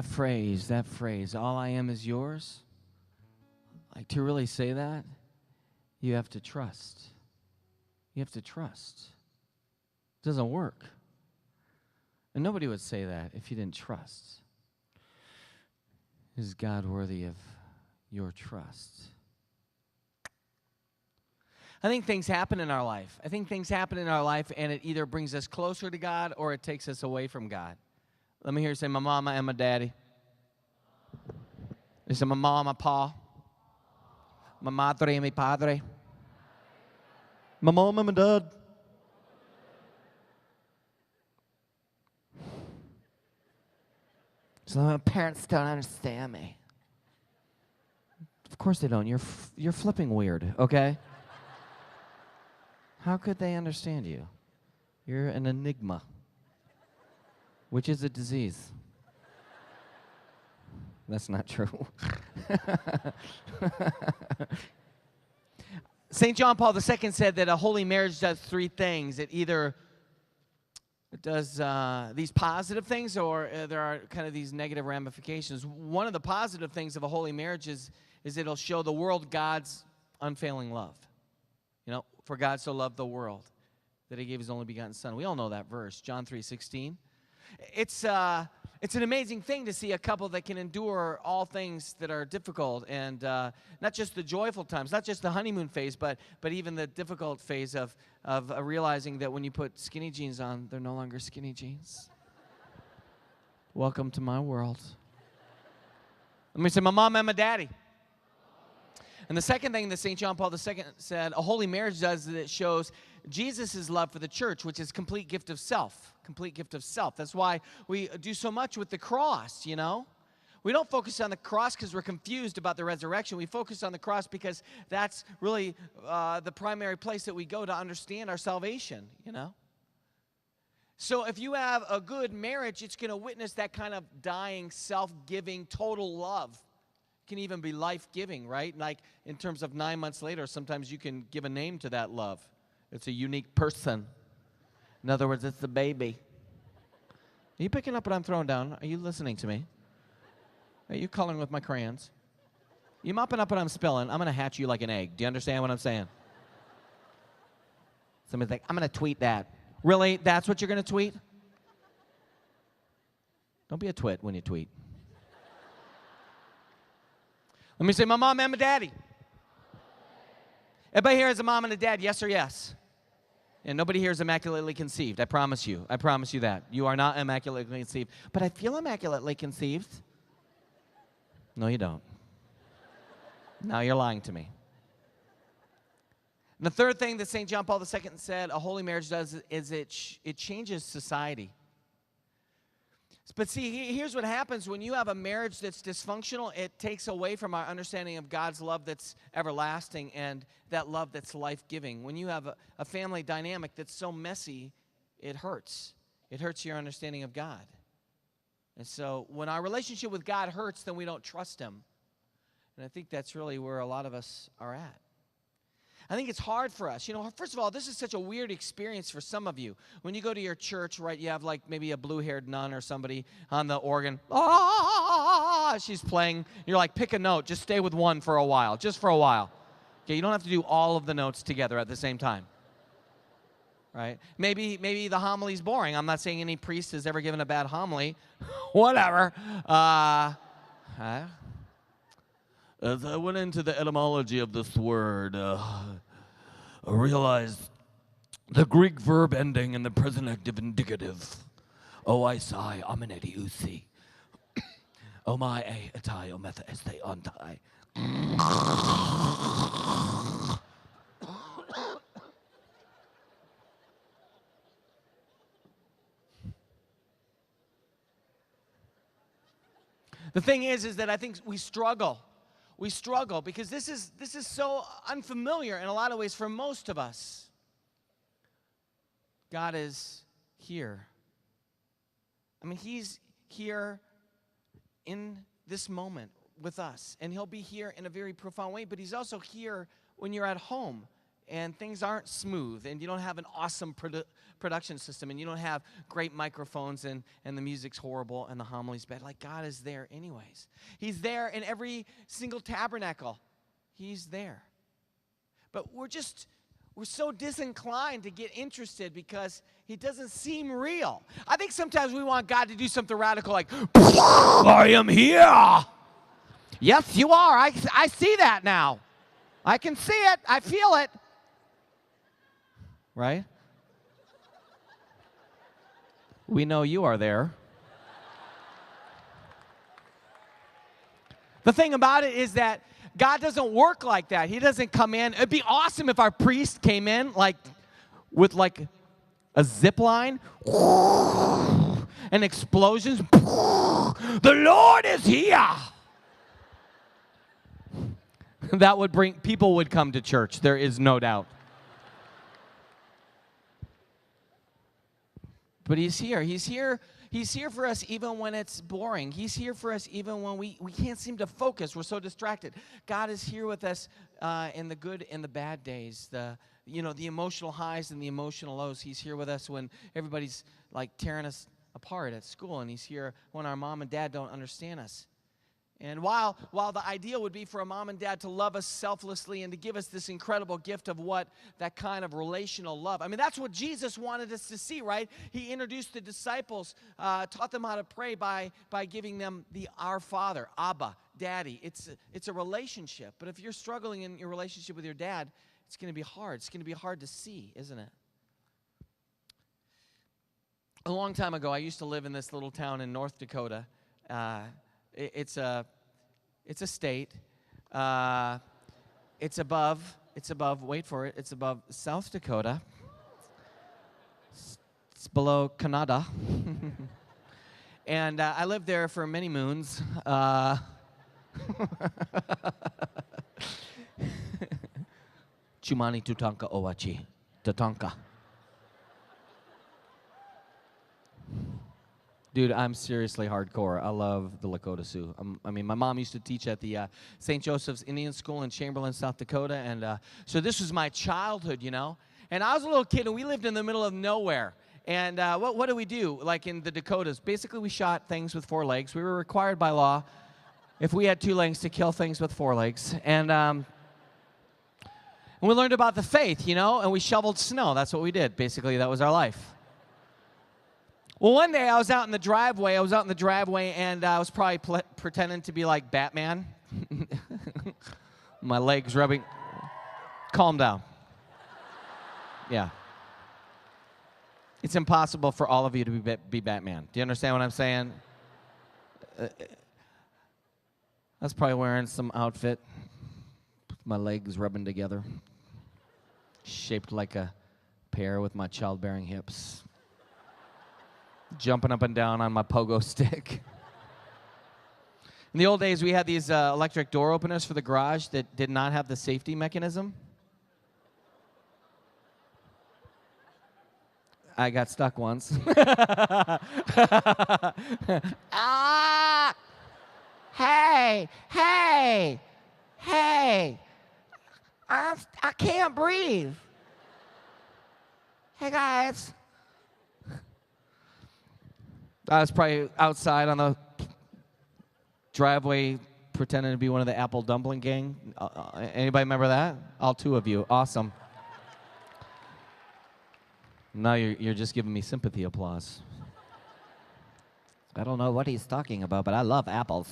phrase, all I am is yours. Like, to really say that, you have to trust. You have to trust. It doesn't work. And nobody would say that if you didn't trust. Is God worthy of your trust? I think things happen in our life. and it either brings us closer to God or it takes us away from God. Let me hear you say, my mama and my daddy. You say, my mama, my pa. My madre and my padre. My mom and my dad. So my parents don't understand me. Of course they don't. You're flipping weird, okay? How could they understand you? You're an enigma, which is a disease. That's not true. St. John Paul II said that a holy marriage does three things. It either does these positive things, or there are kind of these negative ramifications. One of the positive things of a holy marriage is it'll show the world God's unfailing love. You know, for God so loved the world that he gave his only begotten Son. We all know that verse, John 3:16. It's an amazing thing to see a couple that can endure all things that are difficult, and not just the joyful times, not just the honeymoon phase, but even the difficult phase of realizing that when you put skinny jeans on, they're no longer skinny jeans. Welcome to my world. Let me say, my mom and my daddy. And the second thing that St. John Paul II said, a holy marriage does is it shows Jesus' love for the church, which is complete gift of self. Complete gift of self. That's why we do so much with the cross, you know. We don't focus on the cross because we're confused about the resurrection. We focus on the cross because that's really the primary place that we go to understand our salvation, you know. So if you have a good marriage, it's going to witness that kind of dying, self-giving, total love. Can even be life-giving, right? Like in terms of 9 months later, sometimes you can give a name to that love. It's a unique person. In other words, it's the baby. Are you picking up what I'm throwing down? Are you listening to me? Are you coloring with my crayons? You mopping up what I'm spilling? I'm going to hatch you like an egg. Do you understand what I'm saying? Somebody's like, I'm going to tweet that. Really? That's what you're going to tweet? Don't be a twit when you tweet. Let me say, my mom and my daddy. Everybody here has a mom and a dad, yes or yes? And nobody here is immaculately conceived, I promise you. I promise you that. You are not immaculately conceived. But I feel immaculately conceived. No, you don't. Now you're lying to me. And the third thing that St. John Paul II said a holy marriage does is it changes society. But see, here's what happens when you have a marriage that's dysfunctional. It takes away from our understanding of God's love that's everlasting and that love that's life-giving. When you have a family dynamic that's so messy, it hurts. It hurts your understanding of God. And so when our relationship with God hurts, then we don't trust him. And I think that's really where a lot of us are at. I think it's hard for us. You know, first of all, this is such a weird experience for some of you. When you go to your church, right, you have like maybe a blue-haired nun or somebody on the organ. Ah, she's playing. You're like, pick a note. Just stay with one for a while. Just for a while. Okay, you don't have to do all of the notes together at the same time. Right? Maybe the homily's boring. I'm not saying any priest has ever given a bad homily. Whatever. As I went into the etymology of this word, I realized the Greek verb ending in the present active indicative. O I sigh, amineti usi. O my a atai, o metha este ontai. The thing is that I think we struggle. We struggle because this is so unfamiliar in a lot of ways for most of us. God is here. I mean, he's here in this moment with us, and he'll be here in a very profound way, but he's also here when you're at home. and things aren't smooth, and you don't have an awesome production system, and you don't have great microphones, and the music's horrible, and the homily's bad. Like, God is there anyways. He's there in every single tabernacle. He's there. But we're so disinclined to get interested because he doesn't seem real. I think sometimes we want God to do something radical like, I am here. Yes, you are. I see that now. I can see it. I feel it. Right? We know you are there. The thing about it is that God doesn't work like that. He doesn't come in. It'd be awesome if our priest came in with a zip line and explosions. The Lord is here. That would people would come to church. There is no doubt. But he's here. He's here. He's here for us even when it's boring. He's here for us even when we can't seem to focus. We're so distracted. God is here with us in the good and the bad days, the emotional highs and the emotional lows. He's here with us when everybody's like tearing us apart at school, and he's here when our mom and dad don't understand us. And while the ideal would be for a mom and dad to love us selflessly and to give us this incredible gift of what that kind of relational love. I mean, that's what Jesus wanted us to see, right? He introduced the disciples, taught them how to pray by giving them the Our Father, Abba, Daddy. It's a relationship. But if you're struggling in your relationship with your dad, it's going to be hard. It's going to be hard to see, isn't it? A long time ago, I used to live in this little town in North Dakota. It's a state. It's above, wait for it, it's above South Dakota. It's below Canada. And I lived there for many moons. Chumani Tutanka Owachi. Tatanka. Dude, I'm seriously hardcore. I love the Lakota Sioux. My mom used to teach at the St. Joseph's Indian School in Chamberlain, South Dakota, and so this was my childhood, And I was a little kid, and we lived in the middle of nowhere. And what do we do, like in the Dakotas? Basically, we shot things with 4 legs. We were required by law, if we had 2 legs, to kill things with 4 legs. And we learned about the faith, and we shoveled snow. That's what we did. Basically, that was our life. Well, one day I was out in the driveway. And I was probably pretending to be like Batman. My legs rubbing. Calm down. Yeah. It's impossible for all of you to be Batman. Do you understand what I'm saying? I was probably wearing some outfit. My legs rubbing together. Shaped like a pear with my childbearing hips. Jumping up and down on my pogo stick. In the old days, we had these electric door openers for the garage that did not have the safety mechanism. I got stuck once. Ah! Hey! I can't breathe. Hey, guys. I was probably outside on the driveway pretending to be one of the apple dumpling gang. Anybody remember that? All 2 of you. Awesome. Now you're just giving me sympathy applause. I don't know what he's talking about, but I love apples.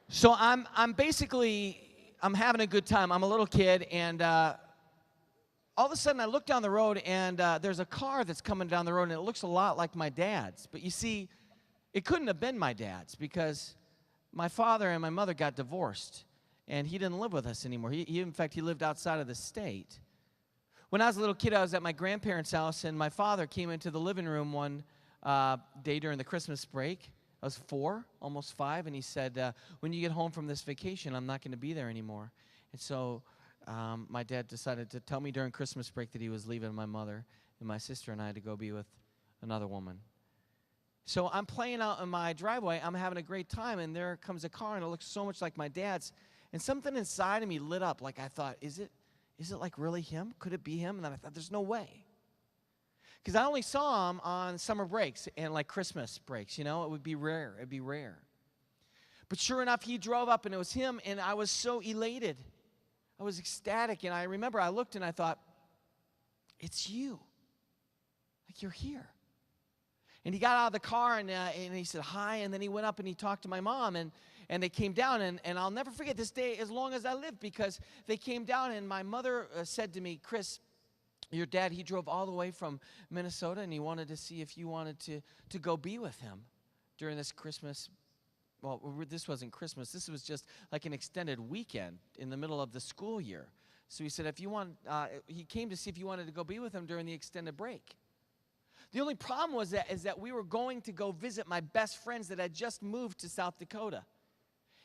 So I'm having a good time. I'm a little kid, and all of a sudden, I look down the road, and there's a car that's coming down the road, and it looks a lot like my dad's. But you see, it couldn't have been my dad's because my father and my mother got divorced, and he didn't live with us anymore. In fact, he lived outside of the state. When I was a little kid, I was at my grandparents' house, and my father came into the living room one day during the Christmas break. I was 4, almost 5, and he said, when you get home from this vacation, I'm not going to be there anymore. And so my dad decided to tell me during Christmas break that he was leaving my mother and my sister and I to go be with another woman. So I'm playing out in my driveway. I'm having a great time, and there comes a car, and it looks so much like my dad's. And something inside of me lit up. Like I thought, is it like really him? Could it be him? And then I thought, there's no way. Because I only saw him on summer breaks and like Christmas breaks, it would be rare. It'd be rare. But sure enough, he drove up and it was him, and I was so elated. I was ecstatic, and I remember I looked and I thought, it's you. Like, you're here. And he got out of the car and he said hi, and then he went up and he talked to my mom, and they came down, and I'll never forget this day as long as I live, because they came down, and my mother said to me, Chris, your dad, he drove all the way from Minnesota, and he wanted to see if you wanted to go be with him during this Christmas. Well, this wasn't Christmas. This was just like an extended weekend in the middle of the school year. So he said, if you want, he came to see if you wanted to go be with him during the extended break. The only problem is that we were going to go visit my best friends that had just moved to South Dakota.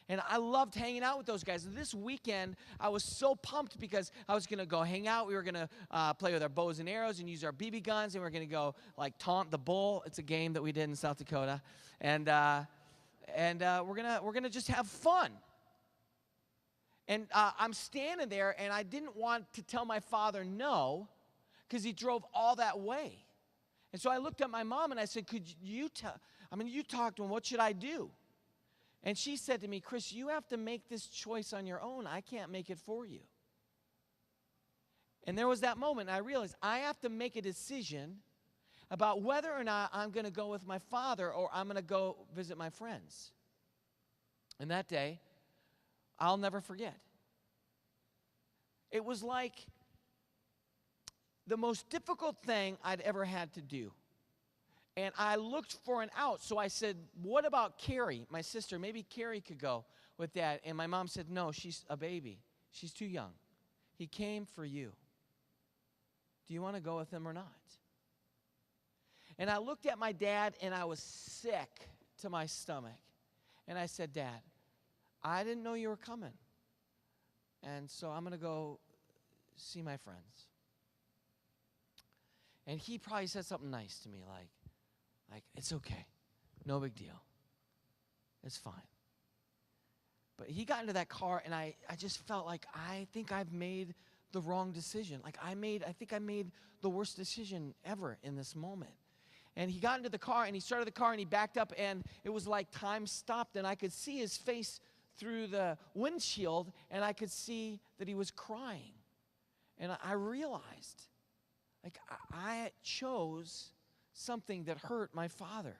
And I loved hanging out with those guys. This weekend, I was so pumped because I was going to go hang out. We were going to play with our bows and arrows and use our BB guns, and we were going to go like taunt the bull. It's a game that we did in South Dakota, and we're gonna just have fun. And I'm standing there, and I didn't want to tell my father no, because he drove all that way. And so I looked at my mom and I said, could you you talked to him, what should I do? And she said to me, Chris, you have to make this choice on your own. I can't make it for you. And there was that moment, and I realized I have to make a decision about whether or not I'm going to go with my father or I'm going to go visit my friends. And that day, I'll never forget. It was like the most difficult thing I'd ever had to do. And I looked for an out, so I said, what about Carrie, my sister? Maybe Carrie could go with Dad. And my mom said, no, she's a baby. She's too young. He came for you. Do you want to go with him or not? And I looked at my dad, and I was sick to my stomach. And I said, Dad, I didn't know you were coming. And so I'm going to go see my friends. And he probably said something nice to me, like, it's okay. No big deal. It's fine. But he got into that car, and I just felt like I think I've made the wrong decision. Like I think I made the worst decision ever in this moment. And he got into the car, and he started the car, and he backed up, and it was like time stopped, and I could see his face through the windshield, and I could see that he was crying. And I realized, like, I chose something that hurt my father.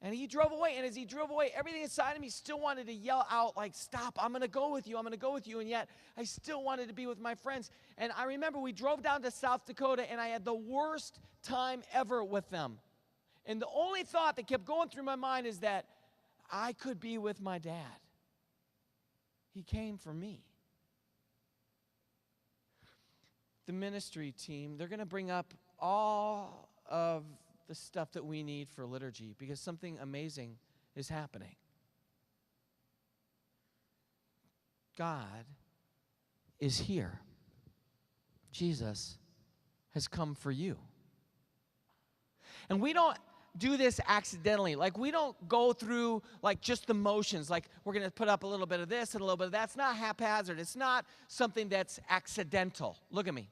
And he drove away, and as he drove away, everything inside of me still wanted to yell out, like, stop, I'm going to go with you, I'm going to go with you, and yet I still wanted to be with my friends. And I remember we drove down to South Dakota, and I had the worst time ever with them. And the only thought that kept going through my mind is that I could be with my dad. He came for me. The ministry team, they're going to bring up all of the stuff that we need for liturgy, because something amazing is happening. God is here. Jesus has come for you. And we don't do this accidentally. Like, we don't go through like just the motions, like we're going to put up a little bit of this and a little bit of that. It's not haphazard. It's not something that's accidental. Look at me.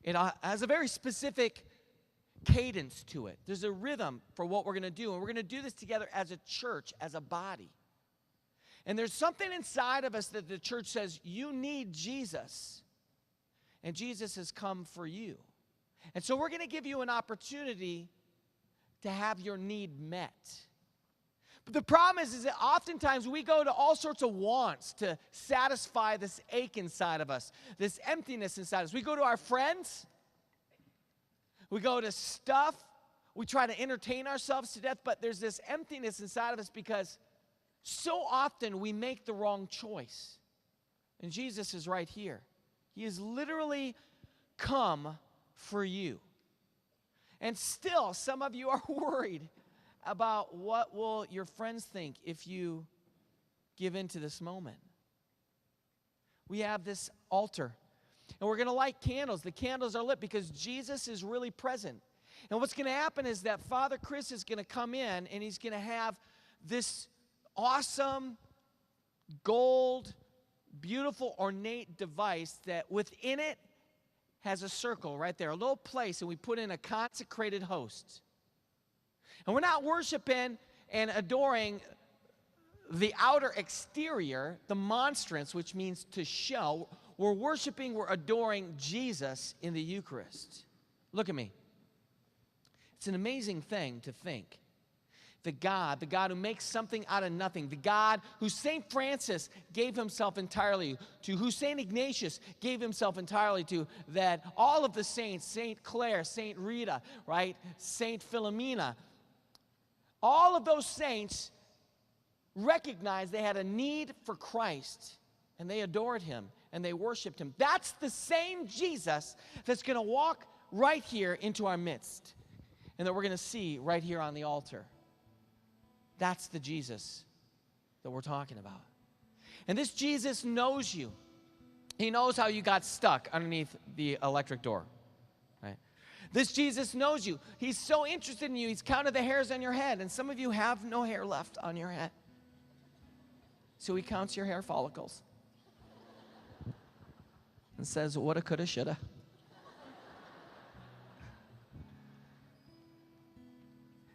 It has a very specific cadence to it. There's a rhythm for what we're going to do, and we're going to do this together as a church, as a body. And there's something inside of us that the church says, you need Jesus, and Jesus has come for you. And so we're going to give you an opportunity to have your need met. But the problem is that oftentimes we go to all sorts of wants to satisfy this ache inside of us, this emptiness inside us. We go to our friends. We go to stuff. We try to entertain ourselves to death, but there's this emptiness inside of us because so often we make the wrong choice. And Jesus is right here. He has literally come for you. And still, some of you are worried about what will your friends think if you give into this moment. We have this altar, and we're going to light candles. The candles are lit because Jesus is really present. And what's going to happen is that Father Chris is going to come in, and he's going to have this awesome gold, beautiful, ornate device that within it has a circle right there, a little place, and we put in a consecrated host. And we're not worshiping and adoring the outer exterior, the monstrance, which means to show. We're worshiping, we're adoring Jesus in the Eucharist. Look at me. It's an amazing thing to think. The God who makes something out of nothing, the God who St. Francis gave himself entirely to, who St. Ignatius gave himself entirely to, that all of the saints, St. Clare, St. Rita, right, St. Philomena, all of those saints recognized they had a need for Christ, and they adored him, and they worshiped him. That's the same Jesus that's going to walk right here into our midst, and that we're going to see right here on the altar. That's the Jesus that we're talking about. And this Jesus knows you. He knows how you got stuck underneath the electric door, right? This Jesus knows you. He's so interested in you. He's counted the hairs on your head, and some of you have no hair left on your head. So he counts your hair follicles and says, woulda, coulda, shoulda.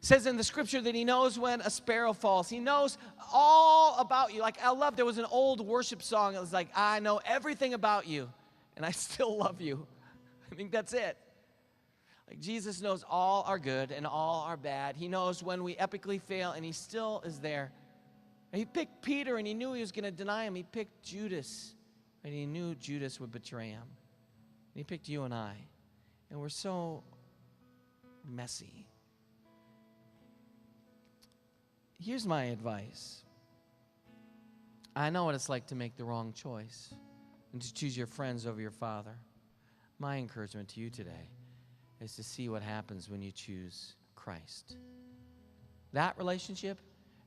Says in the scripture that he knows when a sparrow falls. He knows all about you. Like, I love, there was an old worship song that was like, I know everything about you, and I still love you. I think that's it. Like, Jesus knows all our good and all our bad. He knows when we epically fail, and he still is there. And he picked Peter, and he knew he was going to deny him. He picked Judas, and he knew Judas would betray him. And he picked you and I. And we're so messy. Here's my advice. I know what it's like to make the wrong choice and to choose your friends over your Father. My encouragement to you today is to see what happens when you choose Christ. That relationship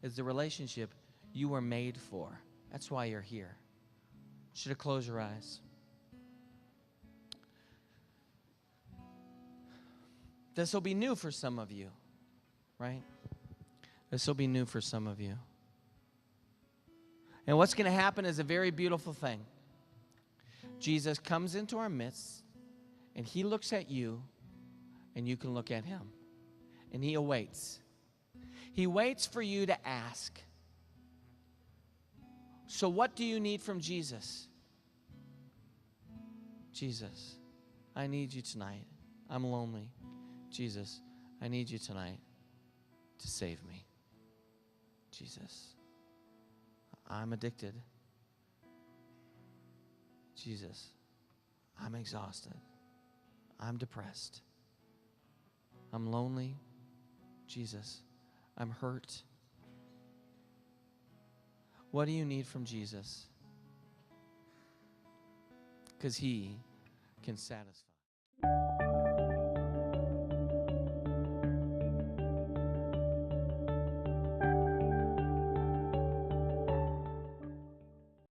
is the relationship you were made for. That's why you're here. You should have closed your eyes. This will be new for some of you, right? This will be new for some of you. And what's going to happen is a very beautiful thing. Jesus comes into our midst, and he looks at you, and you can look at him. And he awaits. He waits for you to ask. So what do you need from Jesus? Jesus, I need you tonight. I'm lonely. Jesus, I need you tonight to save me. Jesus, I'm addicted. Jesus, I'm exhausted. I'm depressed. I'm lonely. Jesus, I'm hurt. What do you need from Jesus? Because he can satisfy.